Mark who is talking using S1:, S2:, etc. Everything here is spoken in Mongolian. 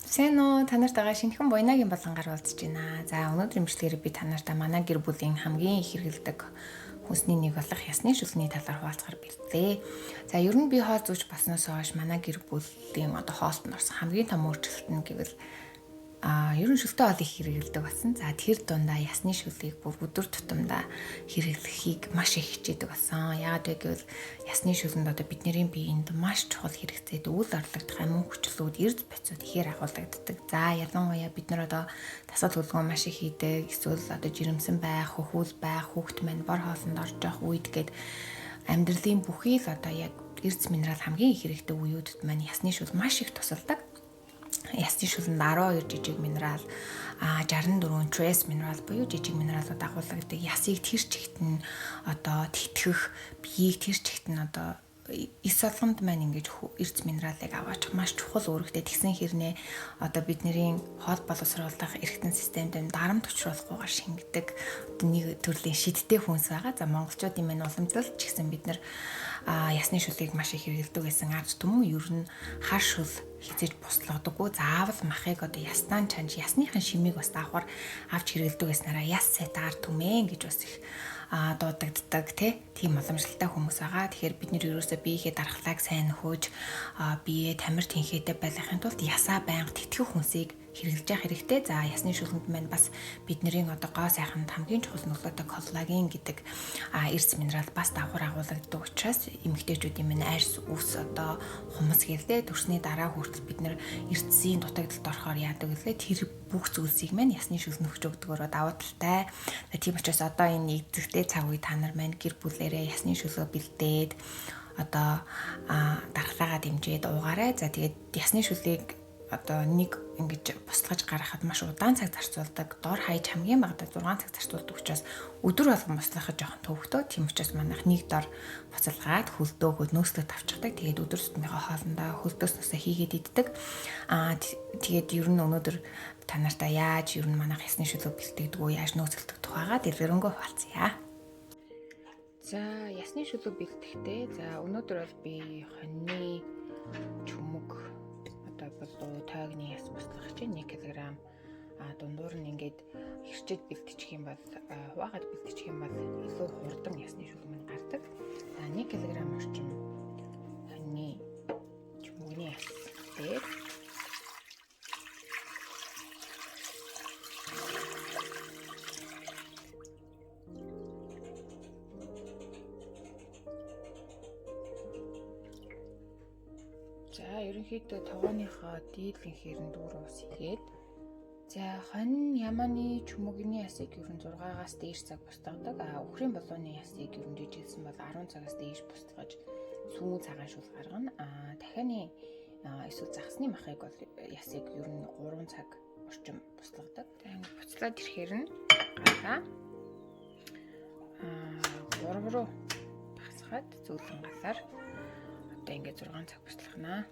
S1: Сайн уу? Та нартайгаа шинэхэн буйнагийн болонгаар уулзж байна. За өнөөдөр имжлэгээр би та нартай манай гэр бүлийн хамгийн их хэрэгэлдэг хүнсний нэг болох ясны шүлний талаар хуваалцахаар бэлдээ. За ер нь би хоол зүүж баснаас хойш манай гэр бүлийн хоолтод орсон хамгийн том өөрчлөлт нь гэвэл ер нь шүлтэй хоол их хэрэгэлдэг болсон. За тэр дундаа ясны шүлийг бүр өдөр тутамдаа хэрэглэхийг маш их хичээдэг болсон. Яагаад вэ гэвэл ясны шүлэнд одоо бидний биеинд маш чухал хэрэгцээд үйл орлогдох амин хүчлүүд, эрдэс бодисууд ихээр агуулдаг. За ялангуяа бид нар одоо дасгал хөдөлгөөн маш их хийдэг. Эсвэл одоо жирэмсэн байх, хөхүүл байх, хүүхэд маань бор хоолнд орж явах үед гээд амьдралын бүхий л одоо яг эрдэс минерал хамгийн их хэрэгтэй үеүүдэд маань ясны шүл маш их тусалдаг. Ясны шүлэнд 12 жижиг минерал, 64 trace минерал буюу жижиг минералууд агуулдаг. Ясыг тэр чигт нь одоо тэтгэх, биеийг тэр чигт нь одоо эс солонгонд маань ингэж эрдэс минералыг аваачих маш чухал үүрэгтэй. Тэгсэн хэрнээ одоо бидний хоол боловсруулах эргэтэн системд дарамт учруулахгүйгээр шингэдэг нэг төрлийн шидтэй хүнс байгаа. За монголчуудын маань уламжлалт ч гэсэн бид нар ясны шүлгийг маш их хэрэглэдэг гэсэн ард түмэн ер нь хар шүл хизээж буслагдаггүй. Заавал махыг одоо ястан чанж ясныхын шимийг бас давхар авч хэрэглэдэг гэснээрээ яс сайт ард түмэн гэж бас их дуудагддаг тийм уламжлалтай хүмүүс байгаа. Тэгэхээр бид нэр ерөөсөө биеийнхээ дархлааг сайн нөхөж биеэ тамир тэнхээтэй байлгахын тулд ясаа байнга тэтгэх хүнсийг хэрэглэж явах хэрэгтэй. За ясны шүлгэнд маань бас бидний одоо гоо сайханд хамгийн чухал нөлөөтэй коллаген гэдэг эрдэс минерал бас давхар агуулдаг учраас эмэгтэйчүүдийн минь арьс үс одоо хумс гэлээ төрсний дараа хүртэл бид нэр эрдэсийн дутагдалд орохоор яадаг вэ? Тэр бүх зүйлсийг маань ясны шүлгэн өгч өгдөгөөрөө давуу талтай. Тийм учраас одоо энэ эзэгтэй цаг үе та нар маань гэр бүлээрээ ясны шүлгөө бэлдээд одоо дархлаагаа дэмжиж уугаарай. За тэгээд ясны шүлгийг одоо нэг ингэж босгож гаргахад маш удаан цаг зарцуулдаг. Дор хаяж хамгийн багадаа 6 цаг зарцуулдаг учраас өдөр болгон бослоход жоохон төвөгтэй. Тийм учраас манайх нэг дор буцалгаад хөлдөө нөөцлөд тавчдаг. Тэгээд өдөр тутмынхаа хоолндоо хөлдөөснөөсөө хийгээд иддэг. Тэгээд ер нь өнөөдөр та нартай яаж ер нь манайх ясны шүлэг бэлтгэдэг үү, яаж нөөцлөдөг тухайгаа дэлгэрэнгүй хуваалцъя. За ясны шүлэг бэлтгэхдээ за өнөөдөр бол би хоньны чүмэг болоо тойгны яс буслах чинь 1 кг дундуур нь ингээд хэрчээд бэлтчих юм бол хуваагаад бэлтчих юм бол илүү хурдан ясны шүлэг мань гардаг. За 1 кг орчим хоньны чүмэгний яс дээр ерөнхийдөө тогооныхоо дийлэнхээр нь дүүр ус хийгээд за хонь ямааны чүмэгний ясыг ер нь 6-аас дээш цаг бусдагдаг. Өхрийн болооны ясыг ер нь жижигсэн бол 10 цагаас дээш бусдгаж сүүн цагаан шүл гаргана. Дахианы эсвэл загсны махыг бол ясыг ер нь 3 цаг орчим бусдагдаг. За ингэ буцлаад ирэхээр нь гурав руу багсгаад зөөлөн галаар одоо ингэ 6 цаг бусдгана.